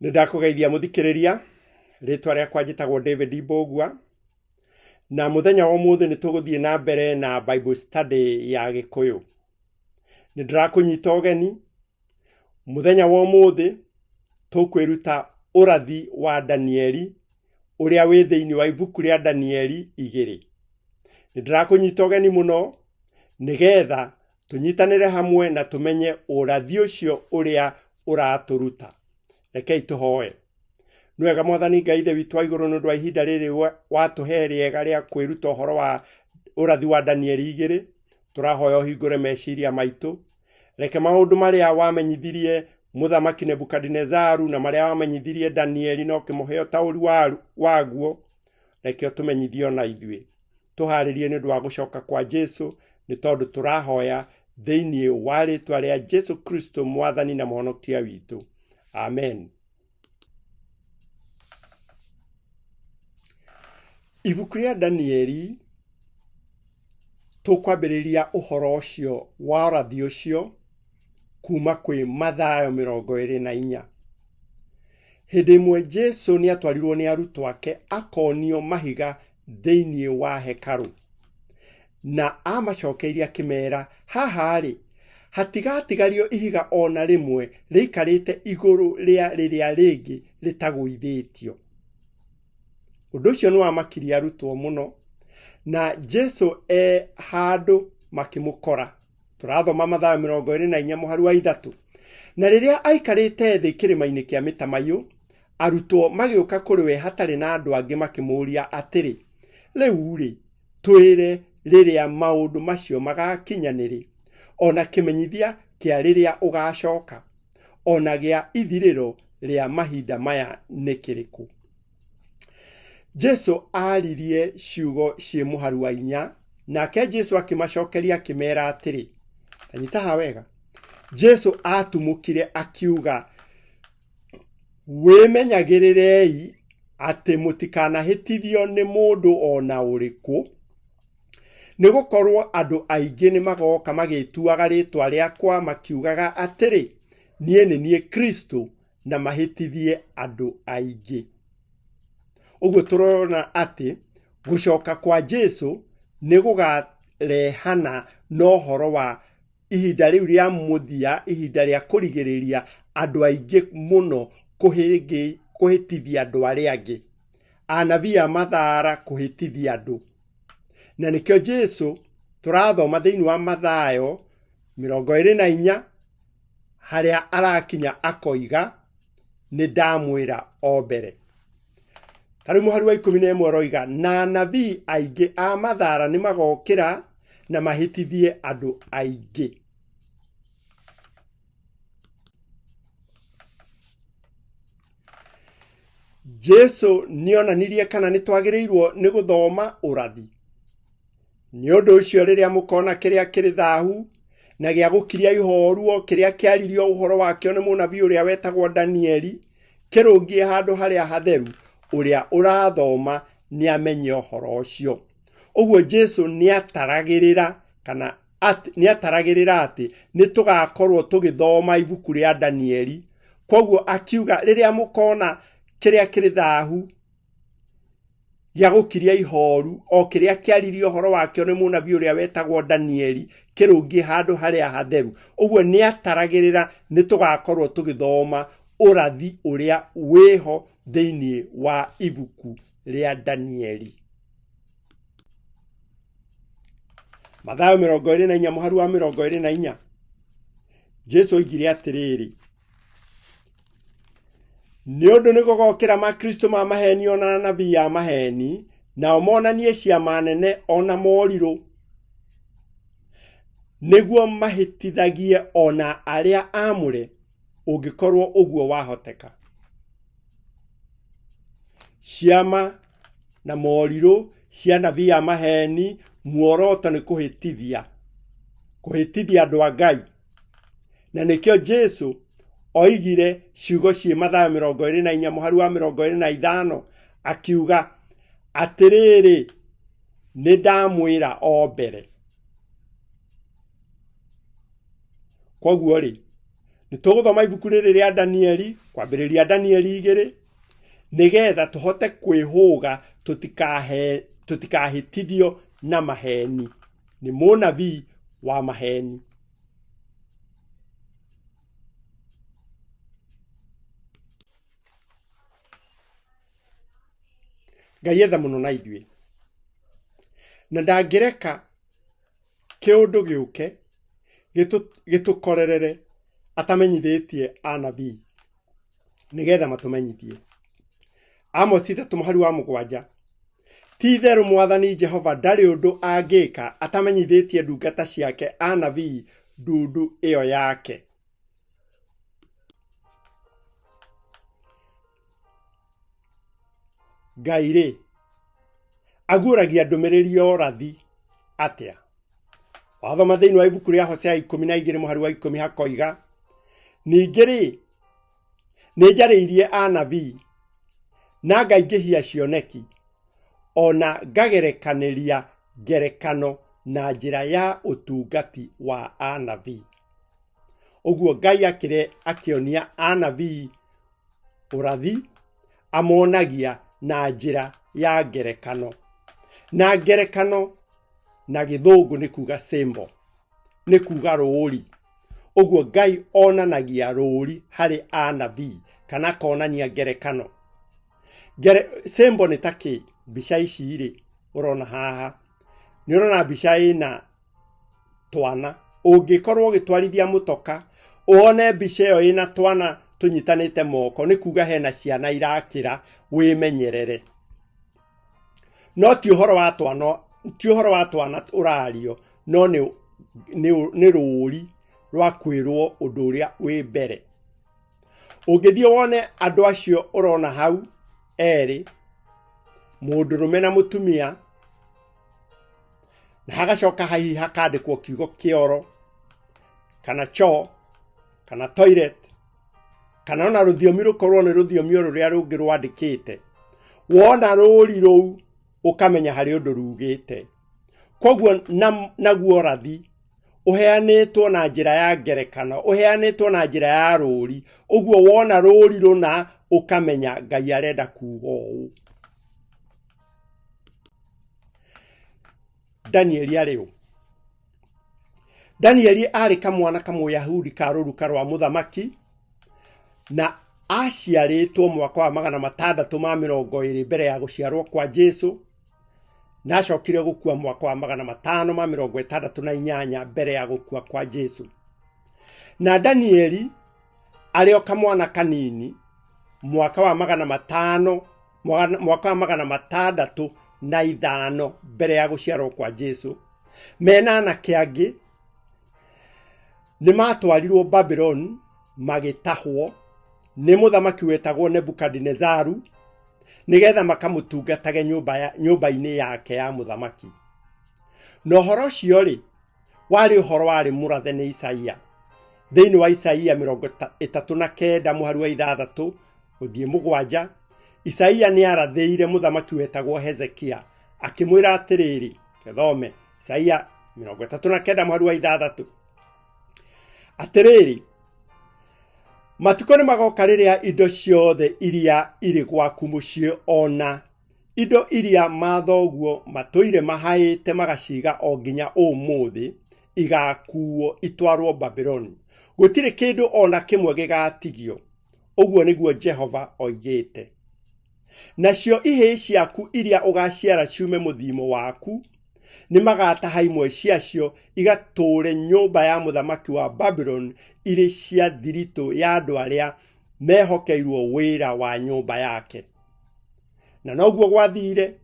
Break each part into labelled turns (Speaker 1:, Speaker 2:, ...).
Speaker 1: Nĩndakũgeithia mũthikĩrĩria, rĩtwa rĩakwa njĩtagwo David Mbũgua, na mũthenya wa ũmũthĩ nĩtũgũthiĩ na mbere na Bible study ya Gĩkũyũ. Nĩndĩrakũnyita ũgeni, mũthenya wa ũmũthĩ tũkwĩruta ũrathi wa Danieli ũrĩa wĩ thĩinĩ wa ibuku rĩa Danieli 2. Nĩndĩrakũnyita ũgeni mũno nĩgetha tũnyitanĩre hamwe na tũmenye ũrathi ũcio ũrĩa ũratũruta. Rekei tũhoe. Nĩwega Mwathani Ngai ithe witũ wa igũrũ nĩ ũndũ wa ihinda rĩrĩ watũhe rĩega rĩa kwĩruta ũhoro wa ũrathi wa Danieli 2. Tũrahoya ũhingũre meciria maitũ. Reke maũndũ marĩa wamenyithirie Mũthamaki Nebukadinezaru na marĩa wamenyithirie Danieli na ũkĩmũhe ũtaũri waguo, reke ũtũmenyithie ona ithuĩ. Tũharĩrie nĩ ũndũ wa gũcoka kwa Jesũ, nĩ tondũ tũrahoya thĩinĩ wa rĩtwa rĩa Jesũ Kristo Mwathani na Mũhonokia witũ. Amen. Ibuku rĩa Danieli tũkwambĩrĩria ũhoro ũcio wa ũrathi ũcio kuma kwĩ Mathayo 24. Hĩndĩ ĩmwe Jesũ nĩatwarirwo nĩ arutwo ake akonio mahiga thĩinĩ wa hekarũ, na amacokeirie akĩmera, haha rĩ, hatigatigario ihiga ona rĩmwe rĩikarĩte igũrũ rĩa rĩrĩa rĩngĩ rĩtagũithĩtio. Ũndũ ũcio nĩwamakirie arutwo mũno, na Jesũ handũ makĩmũkora. Tũrathoma Mathayo 24 mũhari wa 3. Na rĩrĩa aikarĩte thĩ kĩrĩma-inĩ kĩa Mĩtamaiyũ, arutwo magĩũka kũrĩ we hatarĩ na andũ angĩ makĩmũũria atĩrĩ, rĩu rĩ, twĩre rĩrĩa maũndũ macio magakinyanĩrĩ, ona kĩmenyithia kĩa rĩrĩa ũgacoka, ona gĩa ithirĩro rĩa mahinda maya nĩ kĩrĩkũ? Jesũ aririe ciugo ciĩ mũhari wa 4, nake Jesũ akĩmacokeria akĩmera atĩrĩ, tanyita wega. Jesũ atumũkire akiuga, wĩmenyagĩrĩrei atĩ mũtikanahĩtithio nĩ mũndũ ona ũrĩkũ, nĩgũkorwo andũ aingĩ nĩmagoka magĩtuaga rĩtwa rĩakwa makiugaga atĩrĩ, niĩ nĩ niĩ Kristo, na mahĩtithie andũ aingĩ. Ũguo tũrona atĩ gũcoka kwa Jesũ nĩgũgarehana na ũhoro wa ihinda rĩu rĩa mũthia, ihinda rĩa kũrigĩrĩria andũ aingĩ mũno kũhĩtithia andũ arĩa angĩ, anabii a mathaara kũhĩtithia andũ. Na nĩkĩo Jesũ tũrathoma thĩinĩ wa Mathayo 24 harĩa arakinya akoiga, nĩndamwĩra o mbere. Tarĩu mũhari wa 11 roiga, na anabii aingĩ a mathaara nĩmagokĩra na mahĩtithie andũ aingĩ. Jesũ nĩonanirie kana nĩtwagĩrĩirwo nĩ gũthoma ũrathi. Nĩ ũndũ ũcio rĩrĩa mũkona kĩrĩa kĩrĩ thaahu na gĩa gũkiria ihoruo kĩrĩa kĩaririo ũhoro wakĩo nĩ mũnabii ũrĩa wetagwo Danieli kĩrũngie handũ harĩa hatheru, ũrĩa ũrathoma nĩamenye ũhoro ũcio. Ũguo Jesũ nĩataragĩrĩra atĩ nĩtũgakorwo tũgĩthoma ibuku rĩa Danieli. Koguo akiuga rĩrĩa mũkona kĩrĩa kĩrĩ thaahu gĩa gũkiria ihoru, o kĩrĩa kĩaririo ũhoro wakĩo nĩ mũnabii ũrĩa wetagwo Danieli kĩrũngie handũ harĩa hatheru. Ũguo nĩataragĩrĩra nĩtũgakorwo tũgĩthoma ũrathi ũrĩa wĩho thĩinĩ wa ibuku rĩa Danieli. Mathayo 24 mũhari wa 24. Jesũ oigire atĩrĩrĩ, nĩ ũndũ nĩgũgokĩra makristo ma maheni ona anabii a maheni, nao monanie ciama nene ona morirũ, nĩguo mahĩtithagie ona arĩa aamũre, ũngĩkorwo ũguo wahoteka. Ciama na morirũ cia anabii a maheni, muoroto nĩ kũhĩtithia andũ a Ngai. Na nĩkĩo Jesũ oigire ciugo ciĩ Mathayo 24 mũhari wa 25 akiuga atĩrĩrĩ, nĩndamwĩra o mbere. Koguo rĩ, nĩtũgũthoma ibuku rĩrĩ rĩa Danieli kwambĩrĩria Danieli 2 nĩgetha tũhote kwĩhũga tũtikahĩtithio na maheni. Nĩ mũnabii wa maheni. Ngai etha mũno na ithuĩ, na ndangĩreka kĩũndũ gĩũke gĩtũkorerere atamenyithĩtie anabii nĩgetha matũmenyithie. Amos 3:7 ti itherũ Mwathani Jehova ndarĩ ũndũ angĩka atamenyithĩtie ndungata ciake anabii ndundu ĩyo yake. Ngai aguũragia ndũmĩrĩri ya ũrathi atĩa? Wathoma thĩinĩ wa ibuku rĩa Hosea 12:10 hakoiga, ningĩ nĩnjarĩirie anabii na ngaingĩhia cioneki, ona ngagerekanĩria ngerekano na njĩra ya ũtungati wa anabii. Ũguo Ngai akĩonia anabii ũrathi, amonagia na njĩra ya ngerekano. Na ngerekano na gĩthũngũ nĩ kuga symbol, nĩ kuga rũũri. Ũguo Ngai onanagia rũũri harĩ anabii kana akonania ngerekano. Symbol nĩ takĩ? Mbica ici ũrona haha, nĩ ũrona mbica ĩna twana. Ũngĩkorwo ũgĩtwarithia mũtoka uone mbica ĩyo ĩna twana tũnyitanĩte moko, nĩ kuga hena ciana irakĩra, wĩmenyerere. No ti ũhoro wa twana ũrario, no nĩ rũũri rwa kwĩrwo ũndũ ũrĩa wĩ mbere. Ũngĩthiĩ wone andũ acio ũrona hau erĩ, mũndũrũme na mũtumia, na hagacoka hihi hakandĩkwo kiugo kĩoro kana choo kana toilet, kana ona rũthiomi rũkorwo nĩ rũthiomi rũrĩa rũngĩ rwandĩkĩte, wona rũũri rũu ũkamenya harĩ ũndũ rugĩte. Koguo naguo ũrathi ũheanĩtwo na njĩra ya ngerekano, ũheanĩtwo na njĩra ya rũũri. Ũguo wona rũũri rũna ũkamenya Ngai arenda kuuga ũũ. Danieli arĩ ũ? Danieli arĩ kamwana kamũyahudi ka rũruka rwa mũthamaki, na aciarĩtwo mwaka wa 620 mbere ya gũciarwo kwa Jesu, na acokire gũkua mwaka wa 568 mbere ya gũkua kwa Jesu. Na Danieli arĩ o kamwana kanini mwaka wa 605 mbere ya gũciarwo kwa Jesu, mena anake angĩ nĩ matwarirwo Babylon magĩtahwo nĩ mũthamaki wetagwo Nebukadinezaru nĩgetha makamũtungatage nyũmba-inĩ yake ya mũthamaki. Na ũhoro ũcio warĩ ũhoro warĩ mũrathe nĩ Isaia. Thĩinĩ wa Isaia 39:6 gũthiĩ 7, Isaia nĩ arathĩire mũthamaki wetagwo Hezekia, akĩmwĩra atĩrĩrĩ, gĩthome Isaia 39:6, atĩrĩrĩ, matukũ nĩ magoka rĩrĩa indo ciothe iria irĩ gwaku mũciĩ, ona indo iria mathoguo matũire mahaĩte magaciga o nginya ũmũthĩ, igakuo itwarwo Babylon. Gũtirĩ kĩndũ ona kĩmwe gĩgatigio. Ũguo nĩguo Jehova oigĩte. Nacio ihĩĩ ciaku iria ũgaciara ciume mũthimo waku nĩ magataha imwe ciacio igatũũre nyũmba ya mũthamaki wa Babylon, irĩ cia thiritũ ya andũ arĩa mehokeirwo wĩra wa nyũmba yake. Na noguo gwathire,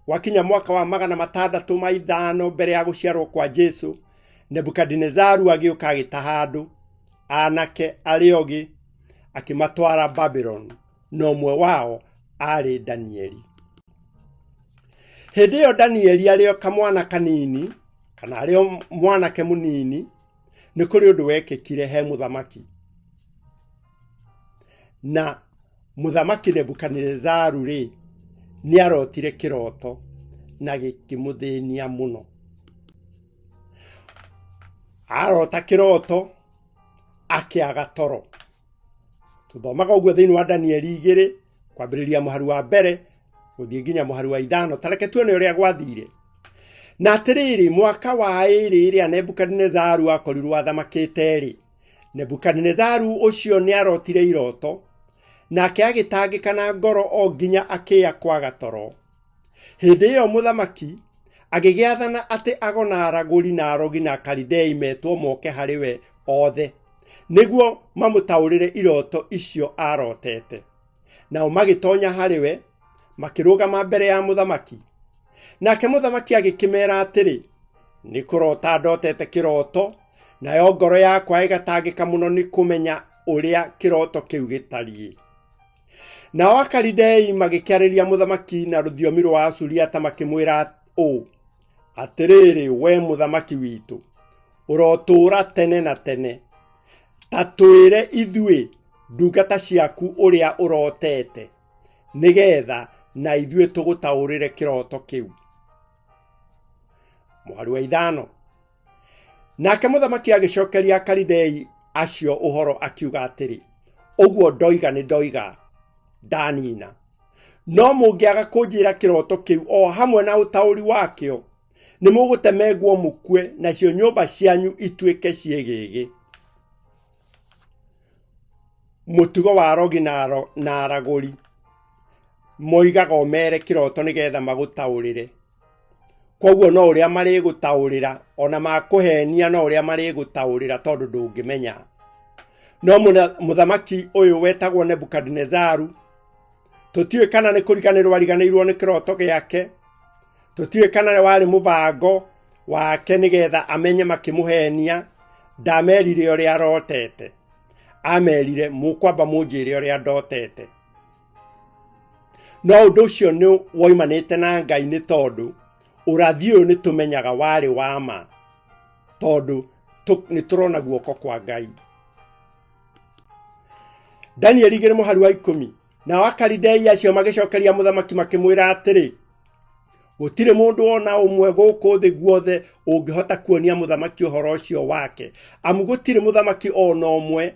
Speaker 1: gwakinya mwaka wa 605 mbere ya gũciarwo kwa Jesu, Nebukadinezaru agĩũka agĩtaha andũ anake arĩa ogĩ, akĩmatwara Babylon, na ũmwe wao arĩ Danieli. Hĩndĩ ĩyo Danieli arĩ o kamwana kanini, kana arĩ o mwanake mũnini, nĩ kũrĩ ũndũ wekĩkire he mũthamaki. Na mũthamaki Nebukadinezaru nĩ arotire kĩroto na gĩkĩmũthĩnia mũno. Arota kĩroto akĩaga toro, tuthomaga uguo thiini wa Danieli 2 kwambiriria muharu wa mbere guthie nginya muharu wa 5 tareke tuone uria gwathire. Na atiriri mwaka wa 2 ria Nebukadnezaru akorirwo athamakite ri, Nebukadnezaru ucio ni arotire iroto nake agitangika na ngoro o nginya akia kwaga toro. Hindi iyo muthamaki agigiathana ati ago na araguri na arogi na Kalidei metwo moke hariwe othe niguo mamutaurire iroto icio arotete. Nao magitonya hariwe makirugama mbere ya muthamaki. Nake muthamaki agikimera atiri, ni kurota ndotete kiroto, nayo ngoro yakwa igatangika muno ni kumenya uria kiroto kiu gitariĩ. Nao Akalidei magikiarĩria muthamaki na rũthiomi rwa Asuriata makimwira atiriri we muthamaki witu, urotura tene na tene, tatwire ithuĩ ndungata ciaku uria urotete, nigetha na ithuĩ tugutaurire kiroto kiu. Muharu wa 5. Nake muthamaki agicokeria Akalidei acio uhoro akiuga atiri, uguo ndoiga ni ndoiga, ndanina. No mungiaga kunjira kiroto kiu o hamwe na utauri wakio, ni mugutemengwo mukue nacio nyumba cianyu ituike ciegege. Mutugo wa arogi na araguri moigaga omere kiroto nigetha magutaurire. Koguo no uria mari gutaurira, ona makuhenia no uria mari gutaurira tondu ndungimenya. No muthamaki uyu wetagwo Nebukadnezaru, tutiwe kana ni kuriganirwo ariganirwo ni kiroto giake, tutiwe kana wari mubango wake nigetha amenye makimuhenia. Ndamerire uria arotete, amerire mukwamba munjire uria ndotete. No undu ucio ni woimanite na Ngai ni tondu urathi uyu ni tumenyaga wari wama, tondu ni turona guoko kwa Ngai. Danieli 2 muharu wa 10. Na Akalidei acio magicokeria muthamaki makimwira atiri, gutire mundu ona umwe guku thi guothe ungihota kuonia muthamaki uhoro ucio wake, amu gutire muthamaki ona umwe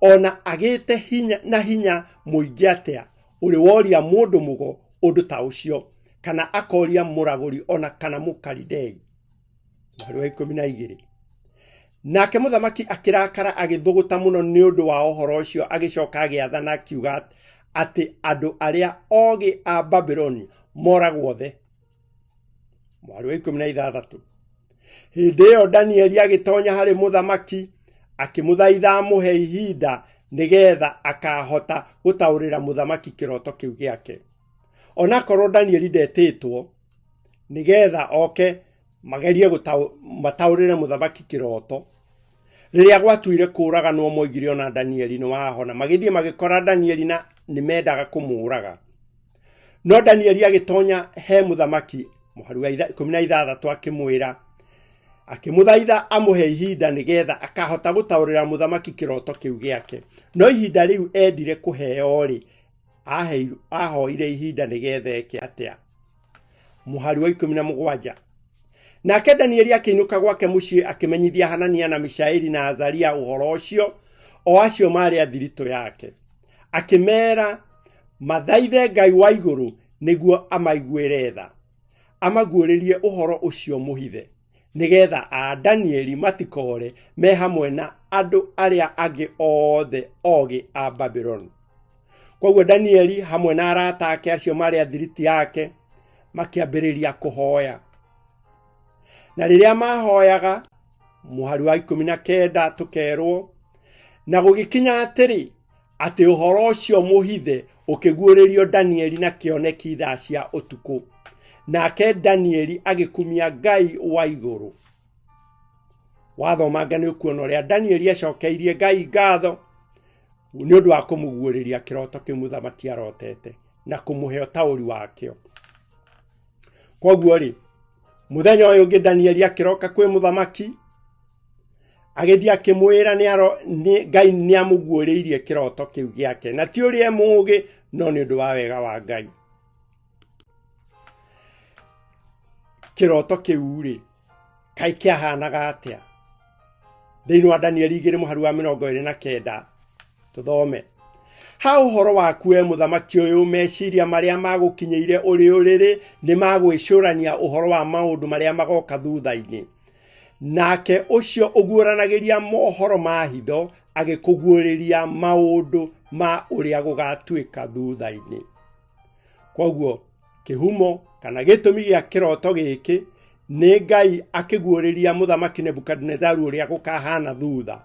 Speaker 1: ona agite hinya muingi atia uri woria mundu mugo undu ta ucio, kana akoria muraguri ona kana Mukalidei. Muharu wa 12. Nake muthamaki akirakara agithuguta muno ni undu wa uhoro ucio, agicoka agiathana akiuga ati andu aria ogi a Babyloni moragwo the. Muharu wa 16. Hindi iyo Danieli agitonya hari muthamaki akimuthaitha amuhe ihinda nigetha akahota gutaurira muthamaki kiroto kiu giake. Ona korwo Danieli ndetitwo nigetha oke magerie mataurire muthamaki kiroto, riria gwatuire kuraganwo moigire ona Danieli ni wahona, magithie magikora Danieli na nimendaga kumuraga. No Danieli agitonya he muthamaki. Muharu wa 16 akimwira, akimuthaitha amuhe ihinda nigetha akahota gutaurira muthamaki kiroto kiu giake. No ihinda riu endire kuheo ri, ahoire ihinda nigetha eke atia. Muharu wa 17. Nake Danieli akiinuka gwake mucii akimenyithia Hanania na Mishaeli na Azaria uhoro ucio o acio mari athirito yake, akimera mathaithe Ngai wa iguru niguo amaiguire tha, amaguuririe uhoro ucio muhithe, nigetha a Danieli matikore me hamwe na andu aria angi othe ogi a Babylon. Koguo Danieli hamwe na arata ake acio mari athiriti yake makiambiriria kuhoya. Na riria mahoyaga, muharu wa 19 tukerwo, na gugikinya atiri ati uhoro ucio muhithe ukiguuririo Danieli na kioneki thaa cia utuku, nake Danieli agikumia Ngai wa iguru. Wathoma ngani ukuona uria Danieli acokeirie Ngai ngatho ni undu wa kumuguuriria kiroto kiu muthamaki arotete na kumuhe utauri wakio. Koguo ri muthenya uyu ungi Danieli akiroka kwi muthamaki, agithie akimwira Ngai ni amuguuririe kiroto kiu giake, na ti uria mugi no ni undu wa wega wa Ngai. Kiroto kiu ri kai kiahanaga atia? Thiini wa Danieli 2 muharu wa 29 tuthome. ha uhoro waku we muthamaki uyu meciria maria magukinyeire uri uriri ni magwicurania uhoro wa maundu maria magoka thutha-ini nake ucio uguuranagiria mohoro ma hitho agikuguuriria maundu ma uria gugatuika thutha-ini. Koguo kihumo kana gitumi gia kiroto giki ni Ngai akiguuriria muthamaki Nebukadnezaru uria gukahana thutha.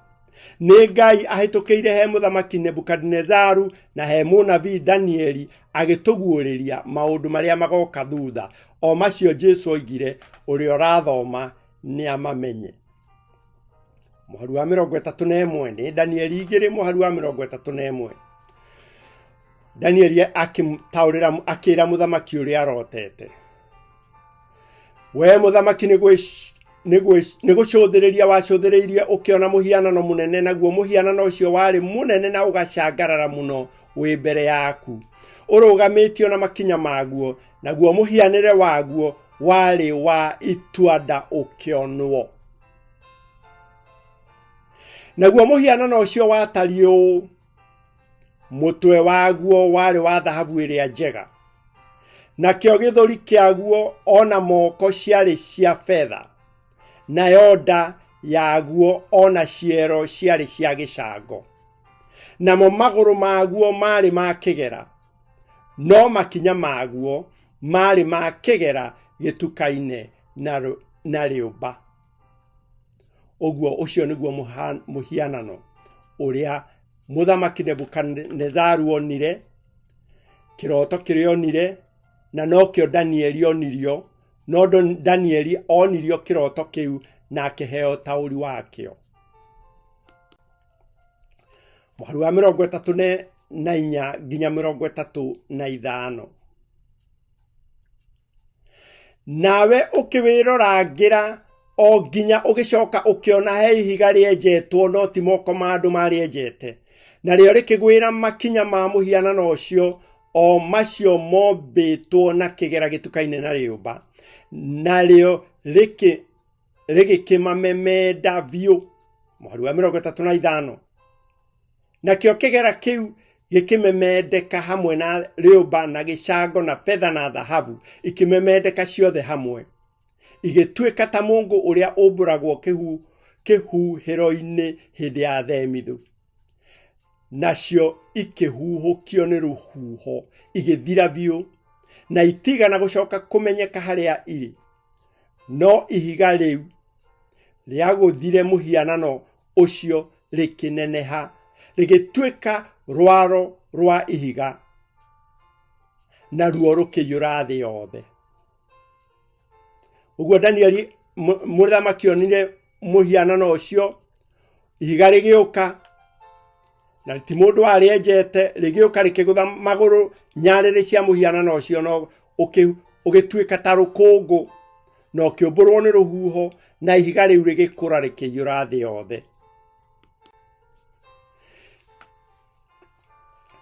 Speaker 1: Ni Ngai ahitukiire he muthamaki Nebukadnezaru na he munabii Danieli agituguuriria maundu maria magoka thutha. O macio Jesu oigire uria urathoma ni amamenye. Muharu wa 31 ni Danieli 2 muharu wa 31. Danieli akimtaurira akira muthamaki uria arotete. We muthamaki nigucuthiriria wacuthiriirie ukiona muhianano munene naguo muhianano ucio wari munene na ugacangarara muno wi mbere yaku urugamitio na makinya maguo naguo muhianire waguo wari wa ituanda ukionwo naguo muhianano ucio watario mutwe waguo wari wa dhahabu iria njega nakio githuri kiaguo ona moko ciari cia fedha na yoda yaguo ona ciero ciari cia gicango namo maguru maguo mari ma kigera no makinya maguo mari ma kigera gitukaine na riumba. Oguo ucio niguo muhianano uria muthamaki Nebukadnezaru onire kiroto kiria onire na nokio Danieli onirio no Danieli onirio kiroto kiu na akiheo tauri wakio. Muharu wa 34 nginya 35. Nawe ukiwirorangira o nginya ugicoka ukiona he ihiga riejetwo no ti moko ma andu mariejete na rio rikigwira makinya ma muhianano ucio o macio mombitwo na kigera gitukaine na riumba na rio rigikimamemenda biu. Muharu wa 35 nakio kigera kiu gikimemendeka hamwe na riumba na gicango na fedha na dhahabu ikimemendeka ciothe hamwe igituika ta mungu uria umburagwo kihuhiro-ini hindi ya themithu nacio ikihuhukio ni ruhuho igithira biu na itigana gucoka kumenyeka haria iri no ihiga riu riaguthire muhianano ucio rikineneha rigituika rwaro rwa ihiga na ruo rukiyura thi yothe. Uguo Danieli muthamaki onire muhianano ucio ihiga rigiuka na ti mundu arienjete rigiuka rikigutha maguru nyarire cia muhianano ucio no ugituika ta rukungu no kiumburwo ni ruhuho na ihiga riu rigikura rikiyura thi yothe.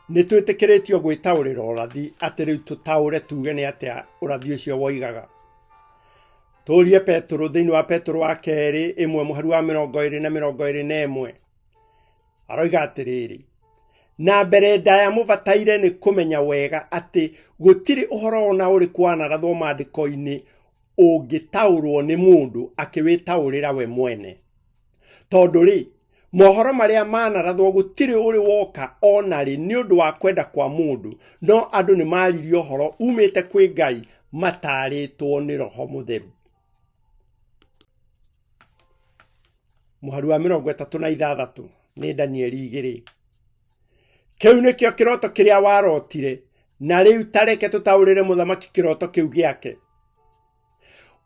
Speaker 1: Nitwitikiritio gwitaurira urathi ati riu tutaure tuge ni atia urathi ucio woigaga. Turie Petro thiini wa Petro wa 2 1 muharu wa 20 na 21 aroiga atiriri na mbere ndaya mubataire ni kumenya wega ati gutiri uhoro ona uri kwanarathwo mandiko-ini ungitaurwo ni mundu akiwitaurira we mwene tondu ri mohoro maria manarathwo gutiri uri woka onari ni undu wa kwenda kwa mundu no andu ni maririo horo umite kwi Ngai mataritwo ni Roho Mutheru. Muharu wa 36 ni Danieli 2 kiu nikio kiroto kiria warotire na riu tareke tutaurire muthamaki kiroto kiu giake.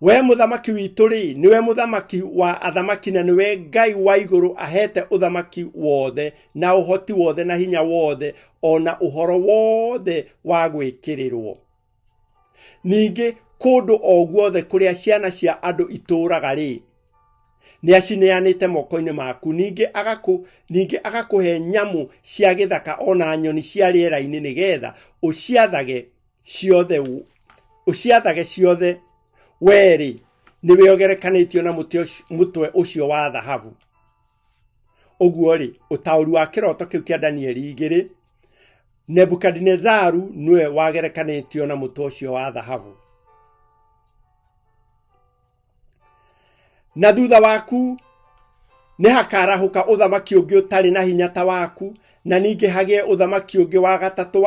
Speaker 1: We muthamaki witu ri niwe muthamaki wa athamaki na niwe Ngai wa iguru ahete uthamaki wothe na uhoti wothe na hinya wothe ona uhoro wothe wa gwikirirwo. Ningi kundu o guothe kuria ciana cia andu ituraga ri ni acineanite moko-ini maku ningi agakuhe nyamu cia githaka ona nyoni cia riera-ini nigetha uciathage ciothe weri niwe ogerekanitio na mutwe ucio wa dhahabu. Uguo ri utauri wa kiroto kiu kia Danieli 2 Nebukadnezaru niwe wagerekanĩtio na mũtwe ũcio wa thahabu. Na thutha waku nĩ hakarahũka ũthamaki ũngĩ ũtarĩ na hinya ta waku, na ningĩ hagĩe ũthamaki ũngĩ wa gatatũ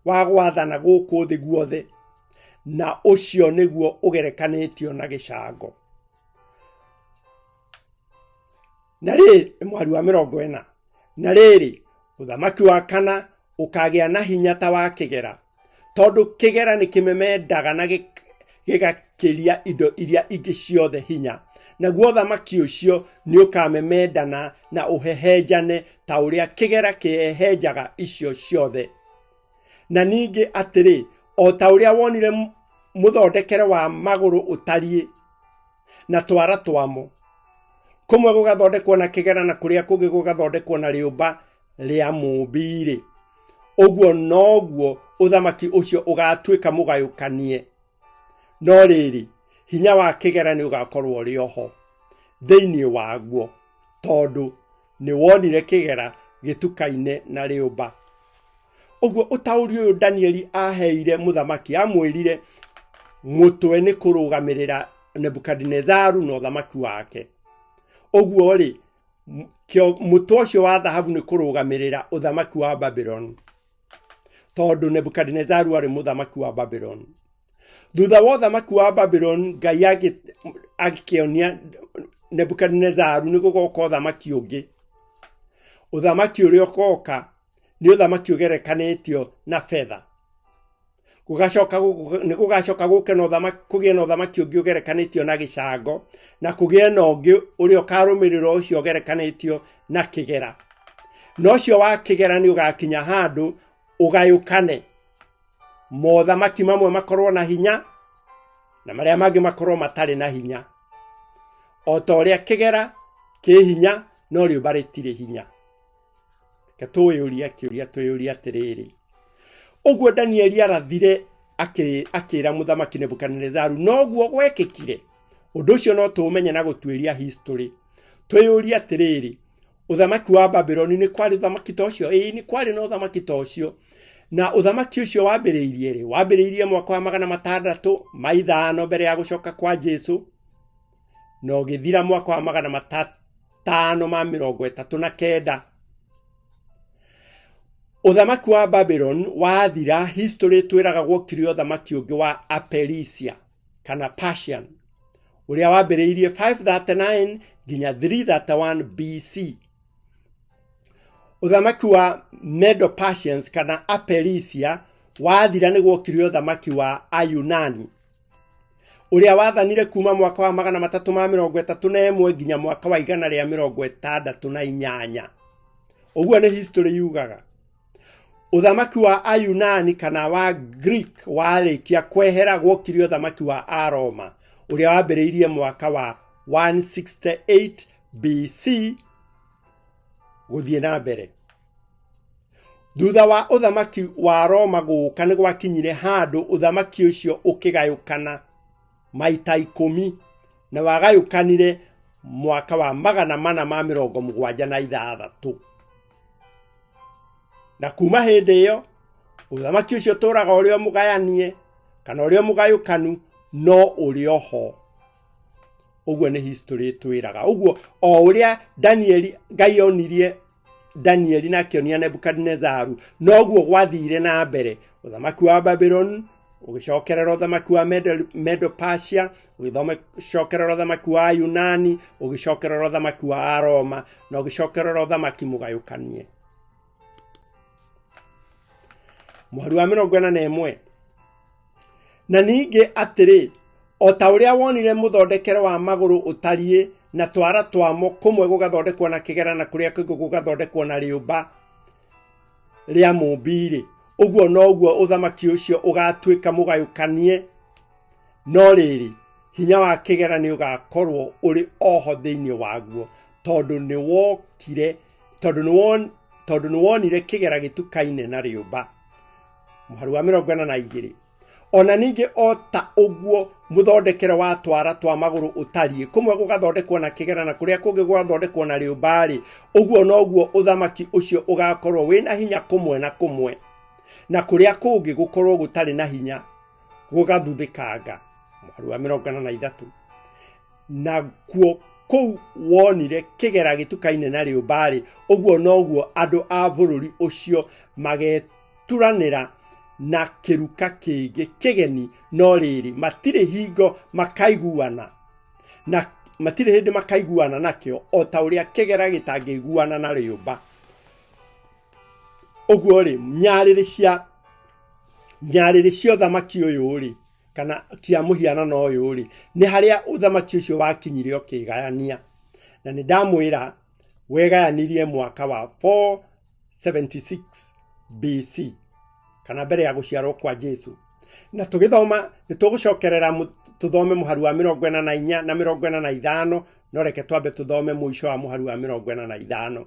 Speaker 1: wa gwathana gũkũ thĩ guothe, na ũcio nĩguo ũgerekanĩtio na gĩcango. Na rĩrĩ, mwari wa 40, na rĩrĩ ũthamaki wa kana ũkagĩa na hinya ta wa kĩgera, tondũ kĩgera nĩ kĩmemendaga na gĩgakĩria indo iria ingĩ ciothe hinya. Naguo ũthamaki ũcio nĩ ũkamemendana na ũhehenjane ta ũrĩa kĩgera kĩhehenjaga icio ciothe. Na ningĩ atĩrĩ, o ta ũrĩa wonire mũthondekere wa magũrũ ũtariĩ na twara twamo, kũmwe gũgathondekwo na kĩgera na kũrĩa kũngĩ gũgathondekwo na rĩũmba rĩa mũũmbi-rĩ, ũguo noguo ũthamaki ũcio ũgatuĩka mũgayũkanie. No rĩrĩ, hinya wa kĩgera nĩ ũgakorwo ũrĩ oho thĩinĩ waguo, tondũ nĩ wonire kĩgera gĩtukaine na rĩũmba. Ũguo ũtaũri ũyũ Danieli aheire mũthamaki, amwĩrire mũtwe nĩ kũrũgamĩrĩra Nebukadnezaru na ũthamaki wake. Ũguo rĩ, mũtwe ũcio wa thahabu nĩ kũrũgamĩrĩra ũthamaki wa Babylon, tondũ Nebukadnezaru arĩ mũthamaki wa Babylon. Thutha wa ũthamaki wa Babylon, Ngai agĩkĩonia Nebukadnezaru nĩ gũgoka ũthamaki ũngĩ. Ũthamaki ũrĩa ũgoka nĩ ũthamaki ũgerekanĩtio na betha. Nĩ gũgacoka kũgĩe na ũthamaki ũngĩ ũgerekanĩtio na gĩcango, na kũgĩe na ũngĩ ũrĩa ũkarũmĩrĩra ũcio ũgerekanĩtio na kĩgera. Na ũcio wa kĩgera nĩ ũgakinya handũ ũgayũkane, mothamaki mamwe makorwo na hinya na marĩa mangĩ makorwo matarĩ na hinya. O ta ũrĩa kĩgera kĩ hinya no rĩũmba rĩtirĩ hinya. Twĩyũrie atĩrĩrĩ, ũguo Danieli arathire akĩra mũthamaki Nebukadnezaru, noguo gwekĩkire. Ũndũ ũcio no tũũmenye na gũtuĩria history. Twĩyũrie atĩrĩrĩ, ũthamaki wa Babyloni nĩ kwarĩ ũthamaki ta ũcio? Ĩĩ, nĩ kwarĩ na ũthamaki ta ũcio. Na ũthamaki ũcio wambĩrĩirie mwaka wa 605 mbere ya gũcoka kwa Jesu, na ũgĩthira mwaka wa 539. Ũthamaki wa Babylon wathira, history twĩraga gwokire ũthamaki ũngĩ wa Aperisia kana Persian, ũrĩa wambĩrĩirie 539 nginya 331 BC. Ũthamaki wa Medo-Persians kana Aperisia wathira nĩ gwokire ũthamaki wa Ayunani, ũrĩa wathanire kuma mwaka wa 331 nginya mwaka wa 168. Ũguo nĩ history yugaga. Ũthamaki wa Ayunani kana wa Greek warĩkia kwehera, gwokire ũthamaki wa Aroma, ũrĩa wambĩrĩirie mwaka wa 168 BC gũthiĩ na mbere. Thutha wa ũthamaki wa Roma gũka nĩ gwakinyire handũ ũthamaki ũcio ũkĩgayũkana maita 10, na wagayũkanire mwaka wa 476. Na kuma hĩndĩ ĩyo ũthamaki ũcio tũraga ũrĩa mũgayanie kana ũrĩa mũgayũkanu no ũrĩ oho. Ũguo nĩ history twĩraga. Ũguo o ũrĩa Ngai onirie Danieli na akĩonia Nebukadnezaru, noguo gwathire na mbere. Ũthamaki wa Babylon ũgĩcokerera ũthamaki wa Medo-Persia, ũgĩcokerera ũthamaki wa Ayunani, ũgĩcokerera ũthamaki wa Aroma, na ũgĩcokerera ũthamaki mũgayũkanie. Mweri wa 41. Na ningĩ atĩrĩ, o ta ũrĩa wonire mũthondekere wa magũrũ ũtariĩ na twara twamo, kũmwe gũgathondekwo na kĩgera na kũrĩa kũngĩ gũgathondekwo na rĩũmba rĩa mũũmbi-rĩ, ũguo noguo ũthamaki ũcio ũgatuĩka mũgayũkanie. No rĩrĩ, hinya wa kĩgera nĩ ũgakorwo ũrĩ oho thĩinĩ waguo, tondũ nĩ wonire kĩgera gĩtukaine na rĩũmba. Mweri wa 42. ona ningi ota uguo muthondekere wa twara twa maguru utarie kumwe gugathondekwo na kigera na kuria kungi gwathondekwo na riumbari uguo noguo uthamaki ucio ugakorwo wina hinya kumwe na kumwe na kuria kungi gukorwo gutari na hinya gugathuthikanga muharu wa 43 na kuo kou wonire kigera gitukaine na riumbari uguo noguo andu a bururi ucio mageturanira na kiruka kingi kigeni no riri matire hingo makaiguana na matire hindi makaiguana nakio o ta uria kigera gitangiguana na riumba uguo ri nyariri cia uthamaki uyu ri kana cia muhiana no uyu ri ni haria uthamaki ucio wakinyire ukigayania na ni ndamwira wegayanirie mwaka wa 476 BC kana mbere ya guciarwo kwa Jesu na tugithoma nitugucokerera tuthome muharu wa 44 na 45 no reke twambe tuthome muisho wa muharu wa 45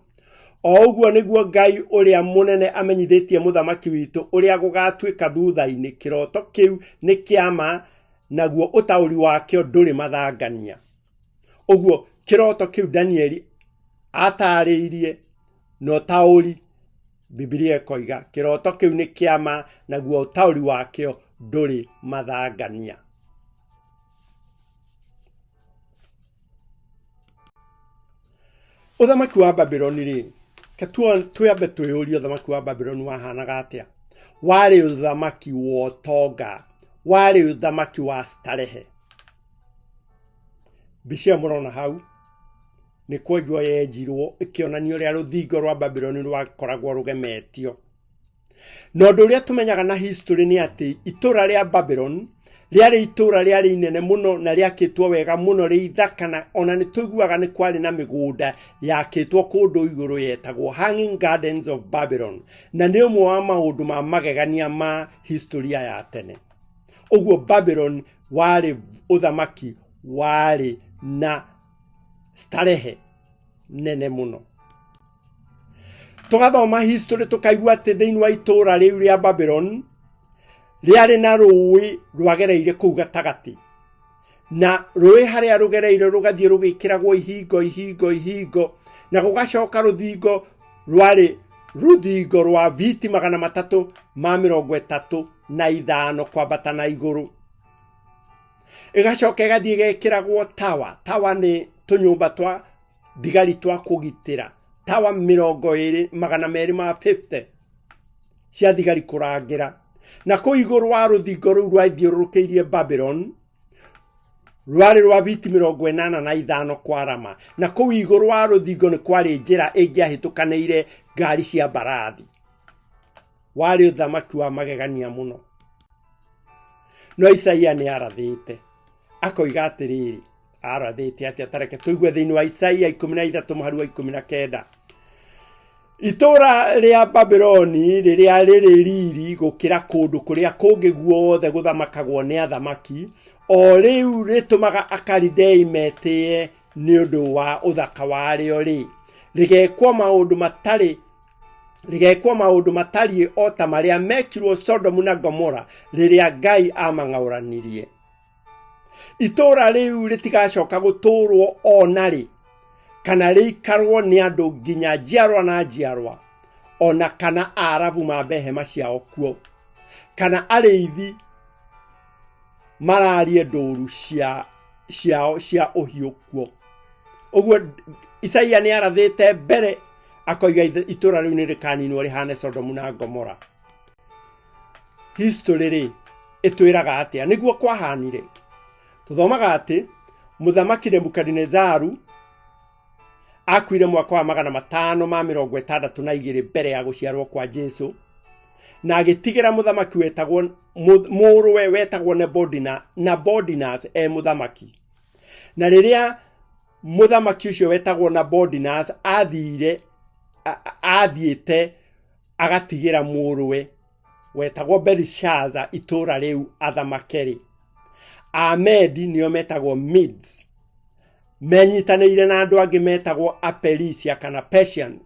Speaker 1: o uguo niguo Ngai uria munene amenyithitie muthamaki witu uria gugatwika thutha-ini kiroto kiu ni kiama naguo utauri wakio nduri mathangania uguo kiroto kiu Danieli atariirie no tauri Biblia koiga kiroto kiu ni kiama naguo utauri wakio nduri mathangania uthamaki wa Babyloni ri twambe twiyurie uthamaki wa Babyloni wahanaga atia wari uthamaki wa utonga wari uthamaki wa starehe bishia murona hau ni kwegwa yenjirwo ikionanio ria ruthingo rwa Babyloni rwakoragwo rugemetio no nduria tumenyaga na history ni ati itura ria Babylon riari itura riari inene muno na riakitwo wega muno ri ithakana ona ni tuiguaga ni kwari na migunda yakitwo kundu iguru yetagwo Hanging Gardens of Babylon na ni umwe wa maundu ma magegania ma historia ya tene uguo Babylon wari uthamaki wari na starehe nene muno tugathoma history tukaigua ati thiini wa itura riu ria Babylon riari na rui rwagereire kuu gatagati na rui haria rugereire rugathie rugikiragwo ihingo na gugacoka ruthingo rwari ruthingo rwa viti 335 kwambata na iguru igacoka igathie gekiragwo tawa ni tunyumba twa thigari twa kugitira tawa 250 cia thigari kurangira na ko iguru wa ruthingo ru rwaithiurukiirie Babylon rwari rwa viti 85 kwarama na ko iguru wa ruthingo ni kwari njira ingiahitukanire ngari cia mbarathi wari uthamaki wa magegania muno no Isaia ni arathite akoiga atiriri arathite ati atareke tuigue thiini wa Isaia 13 muharu wa 19 itura ria Babyloni riria riri riri gukira kundu kuria kungi guothe guthamakagwo ni athamaki o riu ritumaga Akalidei metie ni undu wa uthaka wario ri rigekwo maundu matari o ta maria mekirwo Sodom na Gomora riria Ngai amang'auranirie itura riu ritigacoka guturwo onari kana riikarwo ni andu nginya njiarwa na njiarwa ona kana arabu mambe hema ciao kuo kana ariithi mararie nduru ciao cia uhiu kuo uguo Isaia ni arathite mbere akoiga itura riu ni rikaninwo rihane Sodom na Gomora history ri itwiraga atia niguo kwahanire tuthomaga ati muthamaki Nebukadnezaru akuire mwaka wa 562 mbere ya guciarwo kwa Jesu na agitigira muthamaki wetagwo muruwe wetagwo Nabonidus muthamaki na riria muthamaki ucio wetagwo Nabonidus athiite agatigira muruwe wetagwo Belshazzar itura riu athamakeri Amedi nio metagwo Medes menyitanĩire na andũ angĩ metagwo Aperisia kana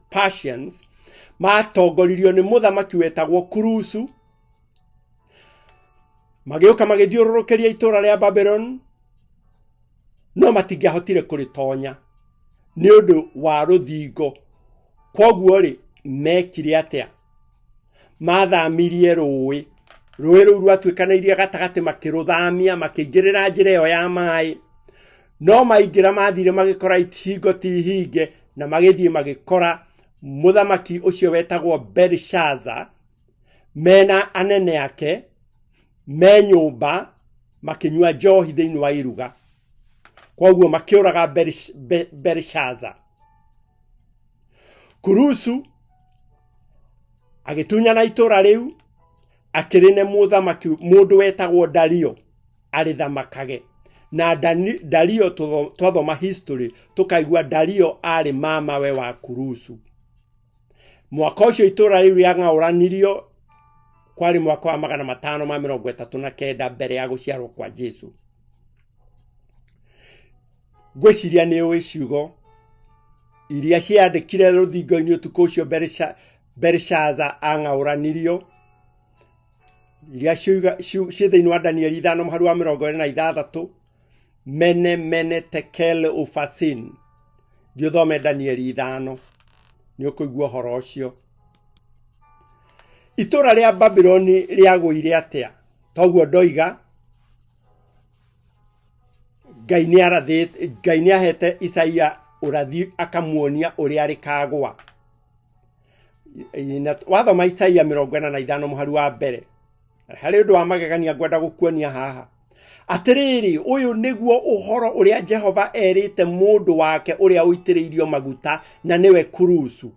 Speaker 1: Persians matongoririo nĩ muthamaki wetagwo Kurusu magĩũka magĩthiũrũrũkĩria itũũra rĩa Babylon, no matingĩahotire kũrĩtonya nĩ ũndũ wa rũthingo. Koguo rĩ, mekire atĩa? Mathamirie rũĩ rũu rwatuĩkanĩirie gatagatĩ, makĩrũthamia, makĩingĩrĩra njĩra ĩyo ya maĩ. No maingĩra mathire magĩkora ihingo ti hinge, na magĩthiĩ magĩkora mũthamaki ũcio wetagwo Belshaza mena anene ake me nyũmba makĩnyua njohi thĩinĩ wa iruga. Koguo makĩũraga Belshaza. Kurusu agĩtunyana itũũra rĩu, akĩrĩne mũthamaki mũndũ wetagwo Dario arĩthamakage. Na Dario twathoma history tukaigua Dario arĩ mamawe wa Kurusu. Mwaka ũcio itũũra rĩu rĩang'aũranirio kwarĩ mwaka wa 539 mbere ya gũciarwo kwa Jesu. Ngwĩciria nĩ ũĩ ciugo iria ciandĩkire rũthingo-inĩ ũtukũ ũcio Belshaza ang'aũranirio, iria ciĩ thĩinĩ wa Danieli 5:26, mene tekel ufasin. Thiĩ ũthome Danieli 5, nĩ ũkũigua ũhoro ũcio. Itũũra rĩa Babyloni rĩagũire atĩa? Toguo ndoiga, Ngai nĩahete Isaia ũrathi akamuonia ũrĩa rĩkagwa. Wathoma Isaia 45:1, harĩ ũndũ wa magegania ngwenda gũkuonia haha. Atĩrĩrĩ, ũyũ nĩguo ũhoro ũrĩa Jehova erĩte mũndũ wake ũrĩa ũitĩrĩirio maguta, na nĩwe Kurusu,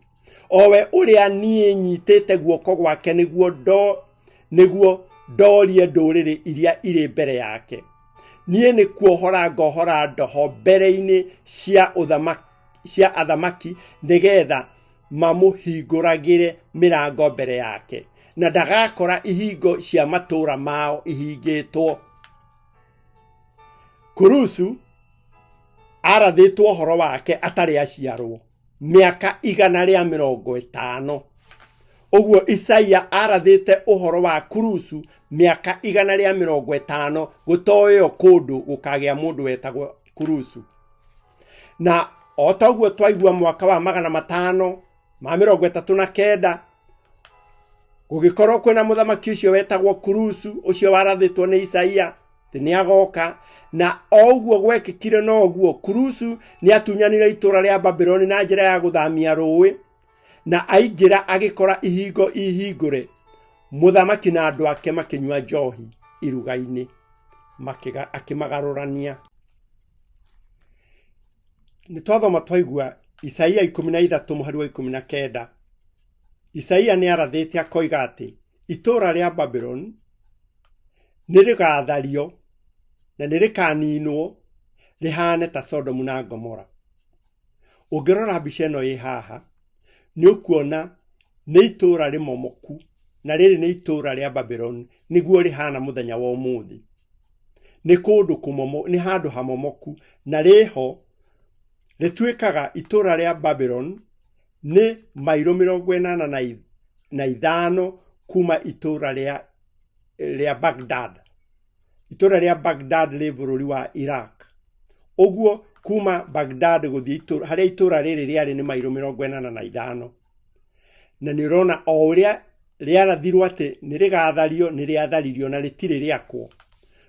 Speaker 1: owe ũrĩa niĩ nyitĩte guoko gwake nĩguo ndorie ndũrĩrĩ iria irĩ mbere yake. Niĩ nĩ kuohora ngohora ndoho mbere-inĩ cia athamaki, nĩgetha mamũhingũragĩre mĩrango mbere yake, na ndagakora ihingo cia matũũra mao ihingĩtwo. Kurusu arathĩtwo ũhoro wake atarĩ aciarwo mĩaka 150. Ũguo Isaia arathĩte ũhoro wa Kurusu mĩaka 150 gũtoyo kũndũ gũkagĩa mũndũ wetagwo Kurusu. Na o toguo twaigua mwaka wa 539 gũgĩkorwo kwĩna mũthamaki ũcio wetagwo Kurusu, ũcio warathĩtwo nĩ Isaia atĩ nĩagoka. Na oguo gwekĩkire no ũguo Kurusu nĩatunyanire itũũra rĩa Babyloni na njĩra ya gũthamia rũĩ, na aingĩra agĩkora ihingo ihingũre. Mũthamaki na andũ ake makĩnyua njohi iruga-inĩ, akĩmagarũrania. Nĩtwathoma twaigua Isaia 13:19. Isaia nĩarathĩte akoiga atĩ itũũra rĩa Babylon nĩrĩgathario na nĩrĩkaninwo rĩhane ta Sodomu na Gomora. Ũngĩrora mbica ĩno ĩ haha, nĩũkuona nĩ itũũra rĩmomoku, na rĩrĩ nĩ itũũra rĩa Babylon nĩguo rĩhana mũthenya wa ũmũthĩ. Nĩ kũndũ kũmomo, nĩ handũ hamomoku, na rĩho rĩtuĩkaga itũũra rĩa Babylon nĩ mairo 85 kuma itũũra rĩa Baghdad. Itũũra rĩa Baghdad rĩ bũrũri wa Iraq. Ũguo kuma Baghdad gũthiĩ harĩa itũũra rĩrĩ rĩarĩ nĩ mairo 85. Na nĩ ũrona o ũrĩa rĩarathirwo atĩ nĩrĩgathario, nĩrĩatharirio na rĩtirĩ rĩakwo.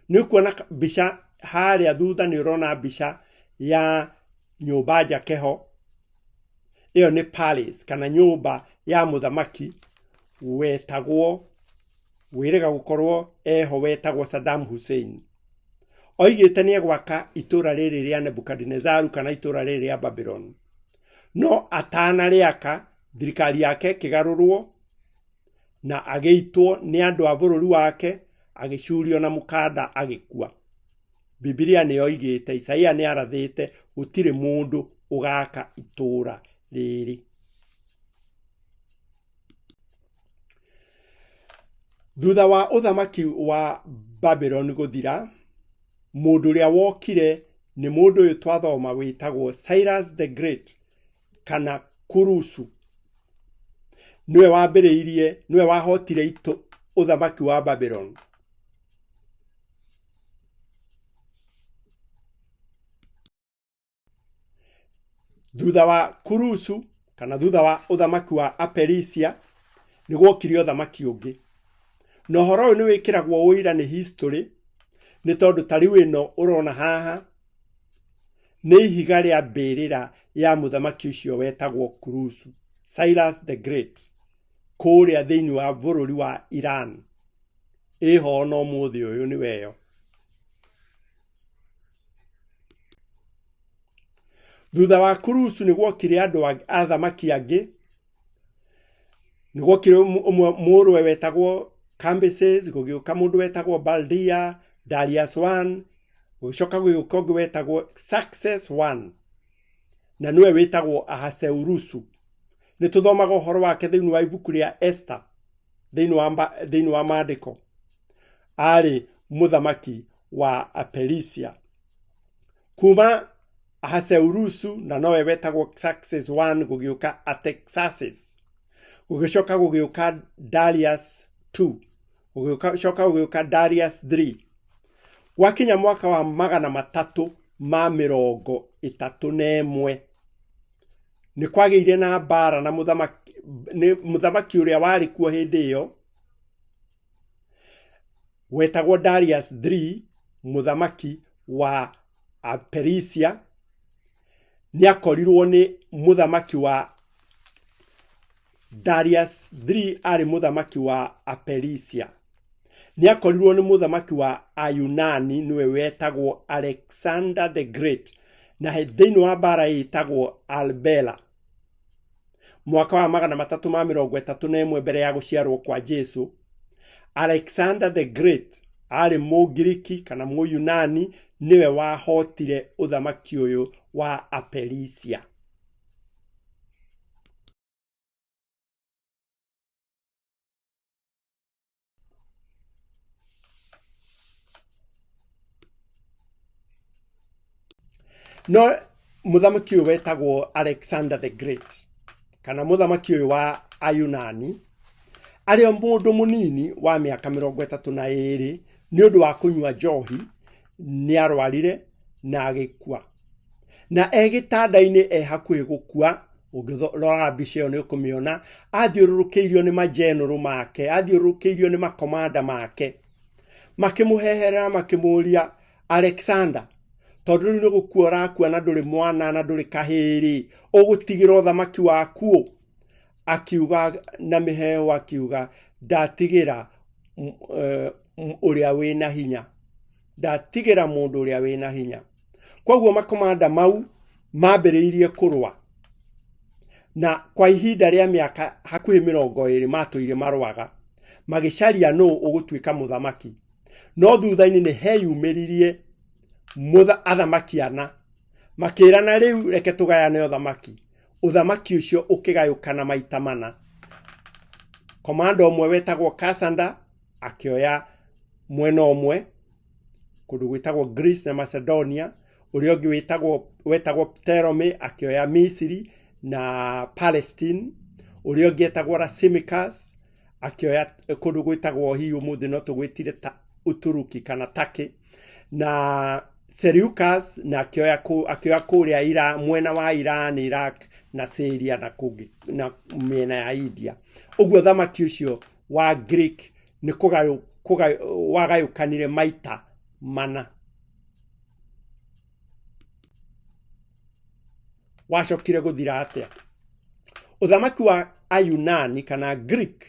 Speaker 1: Nĩ ũkuona mbica harĩa thutha, nĩ ũrona mbica ya nyũmba njakeho. Ĩyo nĩ palace kana nyũmba ya mũthamaki wetagwo, wĩrĩga gũkorwo eho, wetagwo Saddam Hussein. Oigĩte nĩegwaka itũũra rĩrĩ rĩa Nebukadnezaru kana itũũra rĩrĩ rĩa Babylon. No atanarĩaka, thirikari yake ĩkĩgarũrwo na agĩitwo nĩ andũ a bũrũri wake, agĩcurio na mũkanda agĩkua. Biblia nĩyoigĩte, Isaia nĩarathĩte gũtirĩ mũndũ ũgaka itũũra rĩrĩ. Thutha wa ũthamaki wa Babylon gũthira, mũndũ ũrĩa wokire nĩ mũndũ ũyũ twathoma wĩtagwo Cyrus the Great kana Kurusu. Nĩwe wambĩrĩirie, nĩwe wahotire ũthamaki wa Babylon. thutha wa Kurusu kana thutha wa uthamaki wa Aperisia ni gwokire uthamaki ungi no horo ni wikiragwo uira ni history ni tondu tariu ino urona haha ni ihiga ria mbirira ya muthamaki ucio wetagwo Kurusu Cyrus the Great kuria thiini wa bururi wa Iran iho no muthi uyu ni weyo thutha wa Kurusu ni gwokire andu athamaki angi ni gwokire murwe wetagwo Cambyses gugiuka mundu wetagwo Baldia Darius I gucoka gugiuka ungi wetagwo Success I na niwe wetagwo Ahasuerusu ni tuthomaga uhoro wake thiini wa ibuku ria Esther thiini wa maandiko ari muthamaki wa Aperisia kuma Ahasuerusu na nowe wetagwo Success I gugiuka Artaxerxes gugicoka gugiuka Darius II gugicoka Darius III wakinya mwaka wa 331 ni kwageire na bara na muthamaki uria wari kuo hindi iyo wetagwo Darius III muthamaki wa Aperisia ni akorirwo ni muthamaki wa Darius III ari muthamaki wa Aperisia ni akorirwo ni muthamaki wa Ayunani niwe wetagwo Alexander the Great na thiini wa bara yitagwo Albela mwaka wa 331 mbere ya guciarwo kwa Jesu Alexander the Great ari Mugiriki kana Muyunani niwe wahotire uthamaki uyu wa Aperisia no muthamaki uyu wetagwo Alexander the Great kana muthamaki uyu wa Ayunani ari mundu munini wa miaka 32 ni undu wa kunywa njohi ni arwarire na agikua na egitanda-ini hakuhi gukua ungirora mbica iyo ni ukumiona athiururukiirio ni majenuru make athiururukiirio ni makomanda make makimuheherera makimuria Alexander tondu ni gukua rakua na nduri mwana na nduri kahiri ugutigira uthamaki waku akiuga na miheo akiuga ndatigira uria wina hinya ndatigira mundu uria wina hinya koguo makomanda mau mambiriirie kurwa na kwa ihinda ria miaka hakuhi 20 matuire marwaga magicaria no ugutwika muthamaki no thutha-ini ni heyumiririe athamaki ana makirana riu reke tugayane uthamaki ucio ukigayukana maita mana komanda omwe wetagwo Cassander akioya mwena omwe kundu gwitagwo Greece na Macedonia uria ungi wetagwo Ptolemy akioya Misiri na Palestine uria ungi etagwo Rasinicus akioya kundu gwitagwo hi umuthi no tugwitire Uturuki kana Turkey na Seleucus na akioya kuria mwena wa Iran Iraq na Syria na miena ya India uguo thamaki ucio wa Greek ni wagayukanire maita mana wacokire guthira atia uthamaki wa Ayunani kana Greek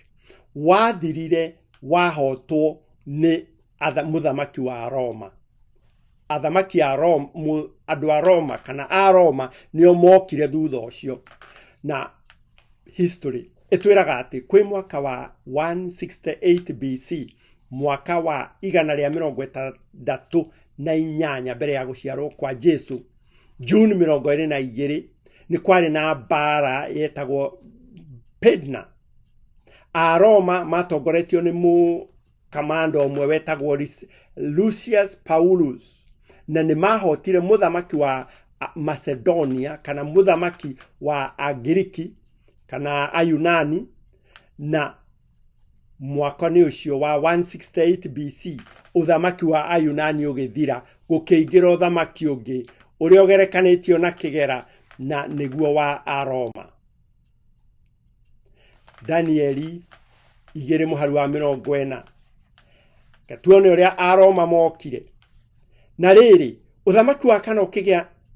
Speaker 1: wathirire wahotwo ni muthamaki wa Roma athamaki a Roma andu a Roma kana a Roma nio mokire thutha ucio na history etwiraga ati kwi mwaka wa 168 BC mwaka wa 138 mbere ya guciarwo kwa Jesu June 22 ni kwari na bara yetagwo Pydna a Roma matongoretio ni mu kamando omwe wetagwo Lucius Paulus na ni mahotire muthamaki wa Macedonia kana muthamaki wa Agiriki kana Ayunani na mwaka ni ucio wa 168 BC uthamaki wa Ayunani ugithira gukiingira uthamaki ungi uria ugerekanitio na kigera na nĩguo wa Aroma. Danieli 2:40. Tuone ũrĩa Aroma mokire. Na rĩrĩ, ũthamaki wa kana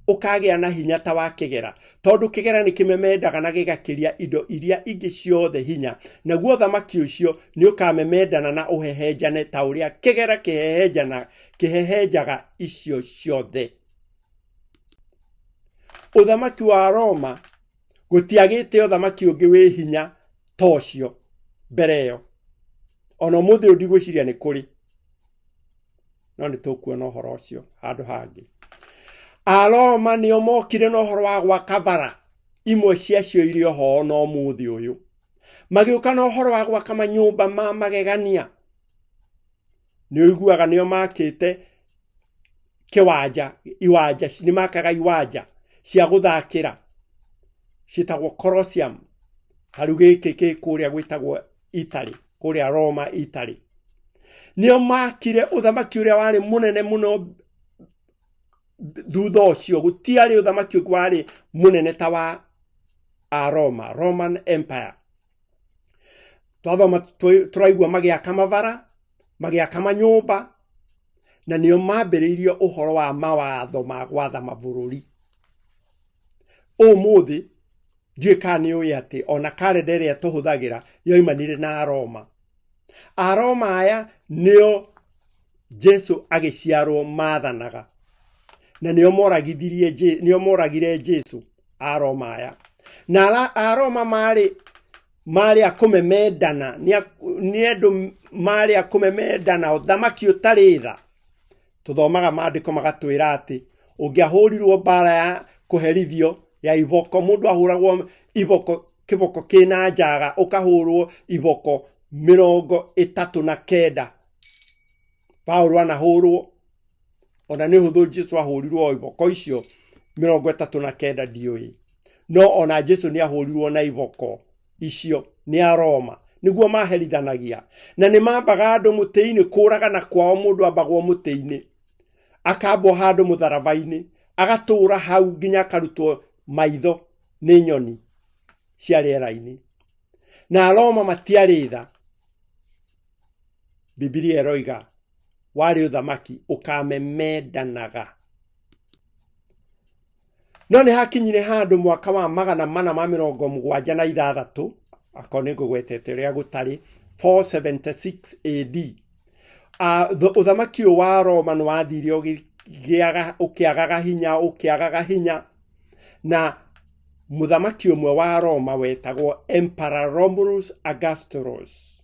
Speaker 1: ũkagĩa na hinya ta wa kĩgera, tondũ kĩgera nĩ kĩmemendaga na gĩgakĩria indo iria ingĩ ciothe hinya. Naguo ũthamaki ũcio nĩ ũkamemendana na ũhehenjane ta ũrĩa kĩgera kĩhehenjaga icio ciothe. Ũthamaki wa Roma gũtiagĩte ũthamaki ũngĩ wĩ hinya ta ũcio mbere ĩyo. Ona ũmũthĩ ndigwĩciria nĩ kũrĩ. No nĩ tũkuona ũhoro ũcio handũ hangĩ. Aroma nĩo mokire na ũhoro wa gwaka bara, imwe ciacio irĩ ho na ũmũthĩ ũyũ. Magĩũka na ũhoro wa gwaka manyũmba ma magegania. Nĩ ũiguaga nĩo makĩte iwanja, nĩ makaga iwanja cia gũthakĩra ciĩtagwo Colosseum. Harũ gĩkĩ kũrĩa gwĩtagwo Italy, kũrĩa Roma Italy. Nĩo makire ũthamaki ũrĩa warĩ mũnene mũno thutha ũcio. Gũtiarĩ ũthamaki ũngĩ warĩ mũnene ta wa Roma, Roman Empire. Twathoma tũraigua magĩaka mabara, magĩaka manyũmba, na nĩo mambĩrĩirie ũhoro wa mawatho ma gwatha mabũrũri. Ũmũthĩ ndiũĩ kana nĩ ũĩ atĩ ona kalenda ĩrĩa tũhũthagĩra yoimanire na Aroma. Aroma aya nĩo Jesu agĩciarwo maathanaga, na nĩo moragire Jesu Aroma aya. Na Aroma marĩ akũmemendana, nĩ andũ marĩ akũmemendana ũthamaki ũtarĩ tha. Tũthomaga maandĩko magatwĩra atĩ ũngĩahũrirwo mbara ya kũherithio ya iboko, mũndũ ahũragwo iboko, kĩboko kĩna njaga, ũkahũrwo iboko 39. Paulo anahũrwo, ona nĩ hũthũ Jesu ahũrirwo iboko icio 39 ndiũĩ. No ona Jesu nĩ ahũrirwo na iboko icio nĩ Aroma, nĩguo maherithanagia. Na nĩ mambaga andũ mũtĩ-inĩ, kũragana kwao mũndũ ambagwo mũtĩ-inĩ, akambwo handũ mũtharaba-inĩ, agatũra hau nginya akarutwo maitho nĩ nyoni cia rĩera-inĩ. Na Aroma matiarĩ tha. Biblia ĩroiga warĩ ũthamaki ũkamemendanaga. No nĩ hakinyire handũ mwaka wa 476, akorwo nĩ ngũgwetete ũrĩa gũtarĩ, 476 AD. Ũthamaki ũyũ wa Roma nĩ wathire ũkĩagaga hinya, na mũthamaki ũmwe wa Roma wetagwo Emperor Romulus Augustulus.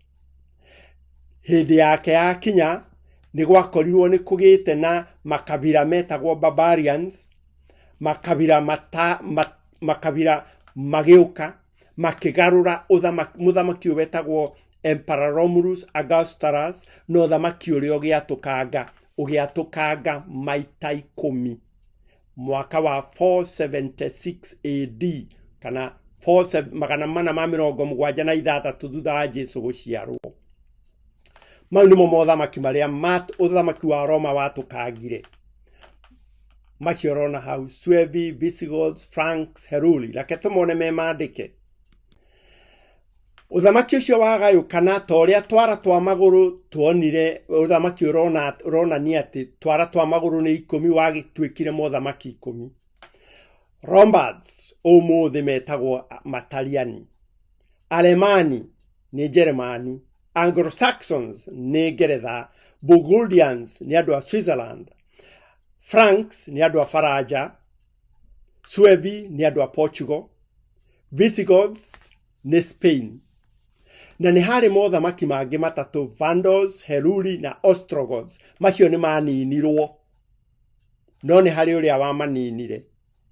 Speaker 1: Hĩndĩ yake yakinya nĩ gwakorirwo nĩ kũgĩte na makabira metagwo barbarians, makabira magĩũka makĩgarũra mũthamaki ũyũ wetagwo Emperor Romulus Augustulus, na ũthamaki ũrĩa ũgĩatũkanga maita 10 mwaka wa 476 AD, kana 476 thutha wa Jesu gũciarwo. Mau nĩmo mothamaki marĩa ũthamaki wa Roma watũkangire. Macio ũrona hau: Suevi, Visigoths, Franks, Heruli. Reke tũmone me maandĩke. Ũthamaki ũcio wagayũkana ta ũrĩa twara twa magũrũ tuonire. Ũthamaki ũronania atĩ twara twa magũrũ nĩ 10 wagĩtuĩkire mothamaki 10. Lombards ũmũthĩ metagwo Mataliani. Alemani nĩ Jeremani. Anglo-Saxons nĩ Ngeretha. Burgundians nĩ andũ a Switzerland. Franks nĩ andũ a Faraja. Suevi nĩ andũ a Portugal. Visigoths nĩ Spain. Na nĩ harĩ mothamaki mangĩ matatũ: Vandals, Heruli na Ostrogoths. Macio nĩ maninirwo, no nĩ harĩ ũrĩa wamaninire,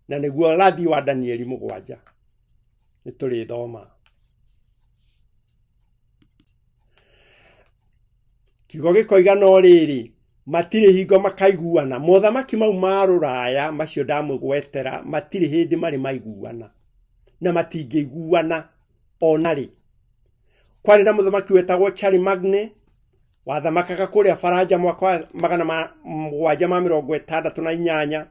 Speaker 1: na nĩguo rathi wa Danieli 7 nĩ tũrĩthoma. Kiugo gĩkoiga no rĩrĩ, matirĩ hingo makaiguana. Mothamaki mau ma Rũraya macio ndamũgwetera matirĩ hĩndĩ marĩ maiguana, na matingĩiguana onarĩ. Kwarĩ na mũthamaki wetagwo Charlemagne, wathamakaga kũrĩa Faraja mwaka wa 768.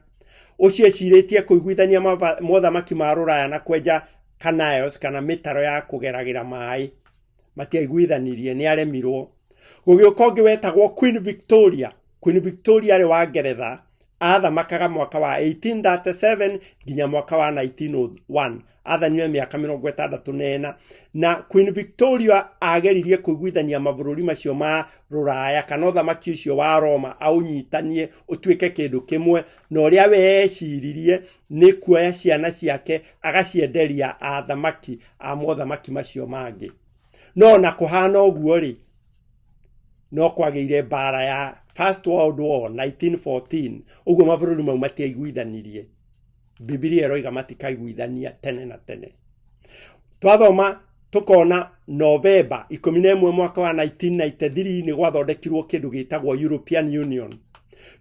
Speaker 1: uciecirĩtie kũiguithania mothamaki ma Rũraya na kwenja canals kana mĩtaro ya kũgeragĩra maĩ matiaiguithanirie nĩ aremirwo. Gũgĩũka ũngĩ wetagwo Queen Victoria. Queen Victoria arĩ wa Ngeretha, athamakaga mwaka wa 1837 nginya mwaka wa 1901, athanire mĩaka 64, na Queen Victoria ageririe kũiguithania mabũrũri macio ma Rũraya kana ũthamaki ũcio wa Roma aũnyitanie ũtuĩke kĩndũ kĩmwe, na ũrĩa we eciririe nĩ kuoya ciana ciake agacienderia athamaki a mothamaki macio mangĩ. No na kũhana ũguo rĩ, no kwagĩire mbara ya First World War 1914, ũguo mabũrũri mau matiaiguithanirie. Bibilia ĩroiga matikaiguithania tene na tene. Twathoma tukona Novemba 11 mwaka wa 1993 nĩ gwathondekirwo kĩndũ gĩtagwo European Union.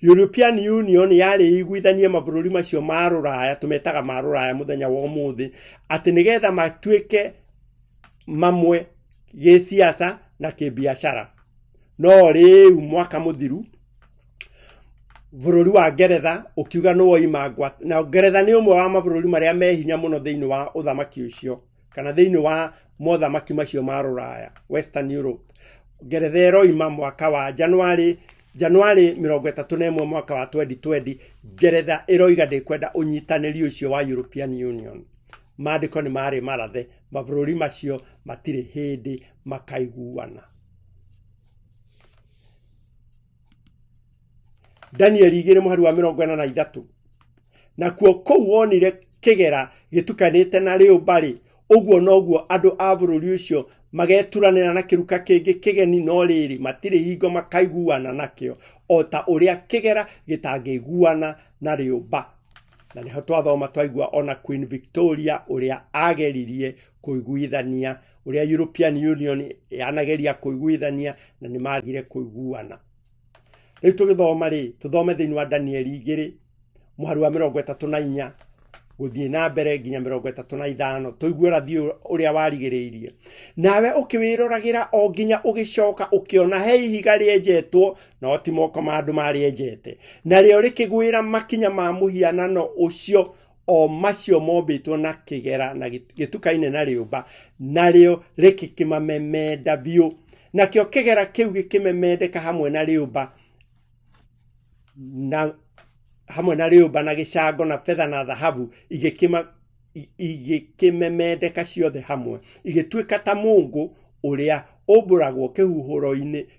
Speaker 1: European Union yarĩ iguithanie mabũrũri macio ma Rũraya, tumetaga ma Rũraya mũthenya wa ũmũthĩ, atĩ nĩgetha matuĩke mamwe gĩsiasa na kĩbiashara. No rĩu mwaka mũthiru bũrũri wa Ngeretha ũkiuga nĩ woima ngwata, na Ngeretha nĩ ũmwe wa mabũrũri marĩa me hinya mũno thĩinĩ wa ũthamaki ũcio kana thĩinĩ wa mothamaki macio ma Rũraya, Western Europe. Ngeretha ĩroima mwaka wa January 31 mwaka wa 2020, Ngeretha ĩroiga ndĩkwenda ũnyitanĩri ũcio wa European Union. Maandĩko nĩ marĩ marathe, mabũrũri macio matirĩ hĩndĩ makaiguana. Daniel 2:43, nakuo kũu wonire kĩgera gĩtukanĩte na rĩũmba rĩ, ũguo noguo andũ a bũrũri ũcio mageturanĩra na kĩruka kĩngĩ kĩgeni, no rĩrĩ matirĩ hingo makaiguana nakĩo, o ta ũrĩa kĩgera gĩtangĩiguana na rĩũmba. Na nĩho twathoma twaigua ona Queen Victoria ũrĩa ageririe kũiguithania, ũrĩa European Union yanageria kũiguithania, na nĩ magire kũiguana. Rĩu tũgĩthoma rĩ, tũthome thĩinĩ wa Daniel 2:34 gũthiĩ na mbere nginya 35, tũigue ũrathi ũrĩa warigĩrĩirie. Nawe ũkĩwĩroragĩra o nginya ũgĩcoka ũkĩona he ihiga rĩenjetwo, no ti moko ma andũ marĩenjete, narĩo rĩkĩgwĩra makinya ma mũhianano ũcio o macio mombĩtwo na kĩgera na gĩtukaine na rĩũmba, narĩo rĩkĩkĩmamemenda biũ. Nakĩo kĩgera kĩu gĩkĩmemendeka hamwe na rĩũmba na gĩcango na betha na thahabu igĩkĩmemendeka ciothe hamwe, igĩtuĩka ta mũngũ ũrĩa ũmbũragwo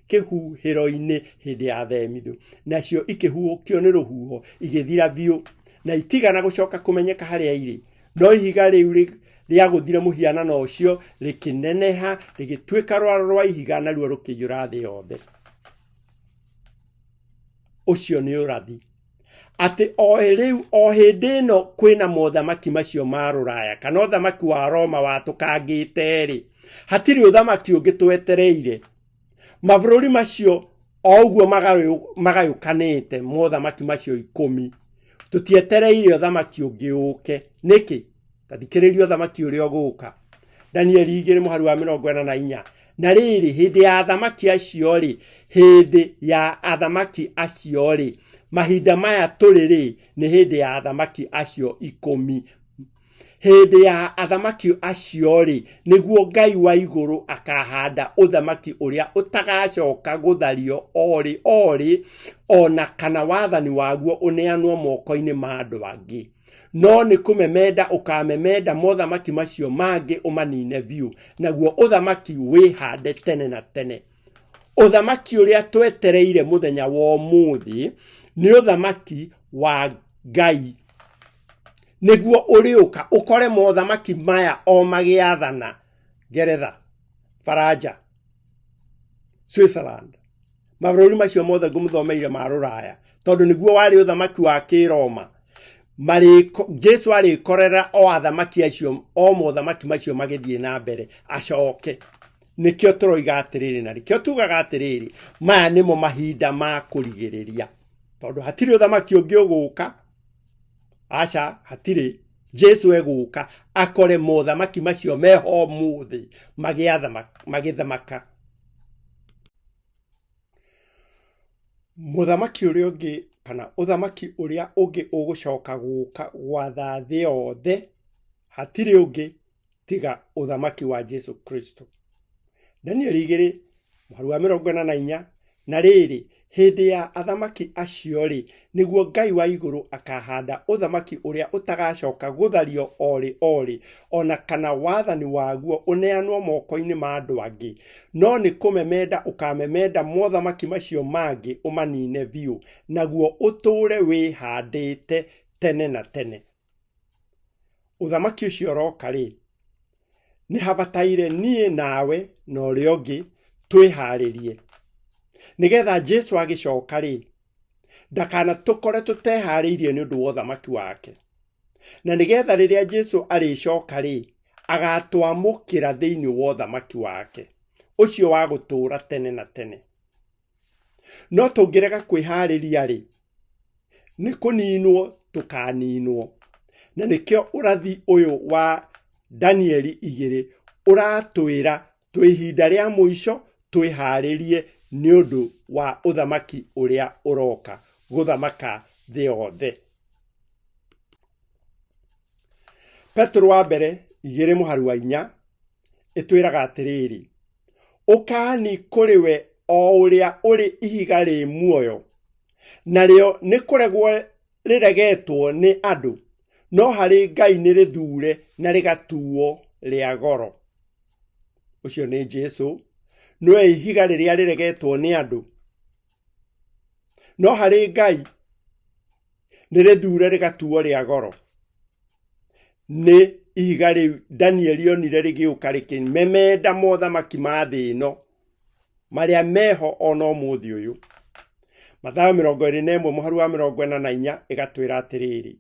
Speaker 1: kĩhuhĩro-inĩ hĩndĩ ya themithũ, nacio ikĩhuhũkio nĩ rũhuho igĩthira biũ, na itigana gũcoka kũmenyeka harĩa irĩ. No ihiga rĩu rĩagũthire mũhianano ũcio rĩkĩneneha rĩgĩtuĩka rwaro rwa ihiga, naruo rũkĩiyũra thĩ yothe. Ũcio nĩ ũrathi atĩ o rĩu o hĩndĩ ĩno kwĩna mothamaki macio ma Rũraya kana ũthamaki wa Roma watũkangĩte rĩ, hatirĩ ũthamaki ũngĩ twetereire. Mabũrũri macio o ũguo magayũkanĩte mothamaki macio 10, tũtietereire ũthamaki ũngĩ ũke. Nĩkĩ? Tathikĩrĩria ũthamaki ũrĩa ũgũka. Daniel 2:44, na rĩrĩ hĩndĩ ya athamaki acio rĩ, mahinda maya tũrĩ rĩ, nĩ hĩndĩ ya athamaki acio 10. Hĩndĩ ya athamaki acio rĩ, nĩguo Ngai wa igũrũ akahanda ũthamaki ũrĩa ũtagacoka gũthario orĩ, ona kana wathani waguo ũneanwo moko-inĩ ma andũ angĩ. No nĩ kũmemenda ũkamemenda mothamaki macio mangĩ ũmanine biũ, naguo ũthamaki wĩhande tene na tene. Ũthamaki ũrĩa twetereire mũthenya wa ũmũthĩ nĩ ũthamaki wa Ngai, nĩguo ũrĩũka ũkore mothamaki maya o magĩathana: Ngeretha, Faranja, Switzerland, mabũrũri macio mothe ngũmũthomeire ma Rũraya, tondũ nĩguo warĩ ũthamaki wa kĩroma. Jesu arĩkorera o athamaki acio, o mothamaki macio magĩthiĩ na mbere acoke. Nĩkĩo tũroiga atĩrĩrĩ, na nĩkĩo tugaga atĩrĩrĩ, maya nĩmo mahinda ma kũrigĩrĩria, tondũ hatirĩ ũthamaki ũngĩ ũgũka. Aca, hatirĩ. Jesu egũka akore mothamaki macio meho mũthĩ magĩthamaka. Mũthamaki ũrĩa ũngĩ kana uthamaki uria ungi ugucoka guka gwatha thi yothe hatiri ungi tiga uthamaki wa Jesu Kristo. Daniel 2:44 na riri hindi ya athamaki acio ri niguo Ngai wa iguru akahanda uthamaki uria utagacoka guthario ori ona kana wathani waguo uneanwo moko-ini ma andu angi, no ni kumemenda ukamemenda mothamaki macio mangi umanine biu, naguo uture wihandite tene na tene. Uthamaki ucio roka ri ni habataire nie nawe na uria ungi twiharirie nigetha Jesu agicoka ri ndakana tukore tutehariirie ni undu wa uthamaki wake, na nigetha riria Jesu aricoka ri agatwamukira thiini wa uthamaki wake ucio wa gutura tene na tene. No tungirega kwihariria ri ni kuninwo tukaninwo, na nikio urathi uyu wa Danieli 2 uratwira twihinda ria muico twiharirie ni undu wa uthamaki uria uroka guthamaka thi yothe. Petro wa mbere 2:4 itwiraga atiriri, ukani kuriwe o uria uri ihiga ri muoyo, nario ni kuregwo riregetwo ni andu, no hari Ngai ni rithure na rigatuo ria goro. Ucio ni Jesu, no ihiga riria riregetwo ni andu, no hari Ngai ni rithure rigatuo ria goro. Ni ihiga riu Danieli onire rigiuka rikimemenda mothamaki ma thi ino maria meho ona umuthi uyu. Mathayo 21:44 igatwira atiriri,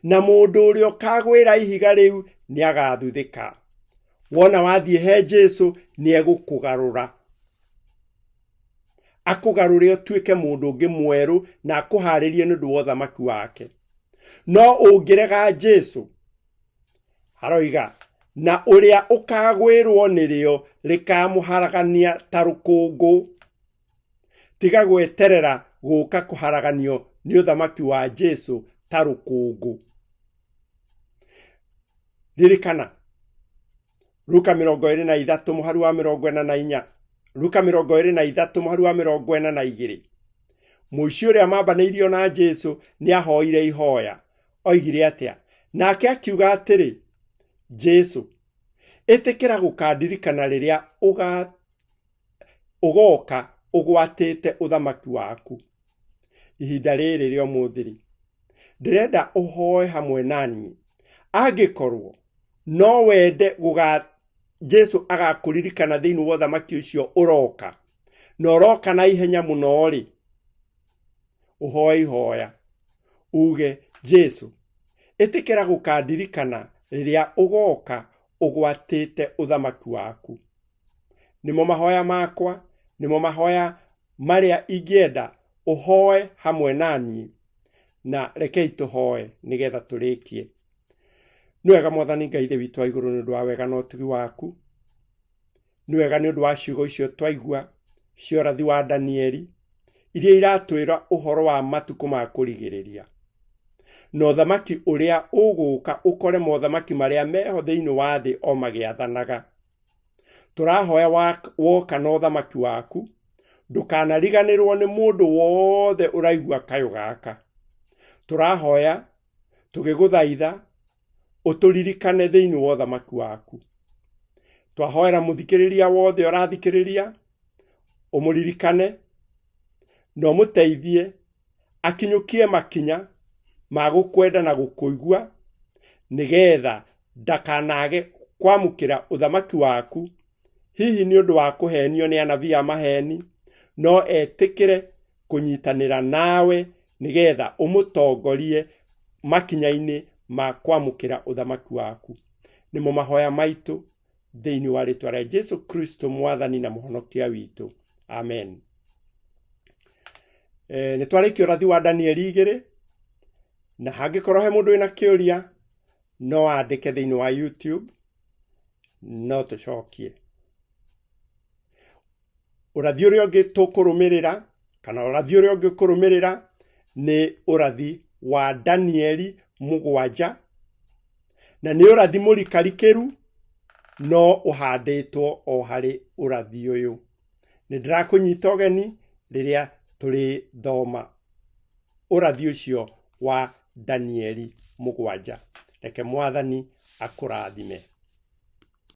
Speaker 1: na mundu uria ukagwira ihiga riu ni agathuthika, wona wathie he Jesu ni egukugarura, akugarure utuike mundu ungi mweru na akuharirie ni undu wa uthamaki wake. No ungirega Jesu, haroiga, na uria ukagwirwo nirio rikamuharagania ta rukungu, tiga gweterera guka kuharaganio ni uthamaki wa Jesu ta rukungu. Ririkana Luka 23:44, Luka 23:42. Muici uria mambaneirio na Jesu ni ahoire ihoya, oigire atia, nake akiuga atiri, Jesu, itikira gukandirikana riria ugoka ugwatite uthamaki waku. Ihinda riri rio muthiri ndirenda uhoe hamwe nani, angikorwo no wende Jesu agakuririkana thiini wa uthamaki ucio uroka, na uroka na ihenya muno ri, uhoe ihoya uge, Jesu, itikira gukandirikana riria ugoka ugwatite uthamaki waku. Nimo mahoya makwa, nimo mahoya maria ingienda uhoe hamwe nani, na rekei tuhoe nigetha turikie. Niwega Mwathani Ngai ithe witu wa iguru ni undu wa wega na utugi waku, niwega ni undu wa ciugo icio twaigua cia urathi wa Danieli iria iratwira uhoro wa matuku ma kurigiriria, no thamaki uria uguka ukore mothamaki maria meho thiini wa thi o magiathanaga. Turahoya woka no thamaki waku ndukanariganirwo ni mundu wothe uraigua kayo gaka. Turahoya tugiguthaitha uturirikane thiini wa uthamaki waku. Twahoera muthikiriria wothe urathikiriria, umuririkane no muteithie akinyukie makinya ma gukwenda na gukuigua, nigetha ndakanage kwamukira uthamaki waku hihi ni undu wa kuhenio ni anabii a maheni, no etikire kunyitanira nawe nigetha umutongorie makinya-ini ma kwamukira uthamaki waku. Nimo mahoya maitu thiini wa ritwa ria Jesu Kristo mwathani na muhonokia witu, amen. Ni twarikio urathi wa Danieli 2, na hangikorwo he mundu wina kiuria no andike thiini wa YouTube no tucokie. Urathi uria ungi tukurumirira kana urathi uria ungi kurumirira nĩ ũrathi wa Danieli 7, na nĩ ũrathi mũrikarikĩru no ũhandĩtwo o harĩ ũrathi ũyũ. Nĩ ndĩrakũnyita ũgeni rĩrĩa tũrĩ thoma ũrathi ũcio wa Danieli 7. Reke Mwathani akũrathime.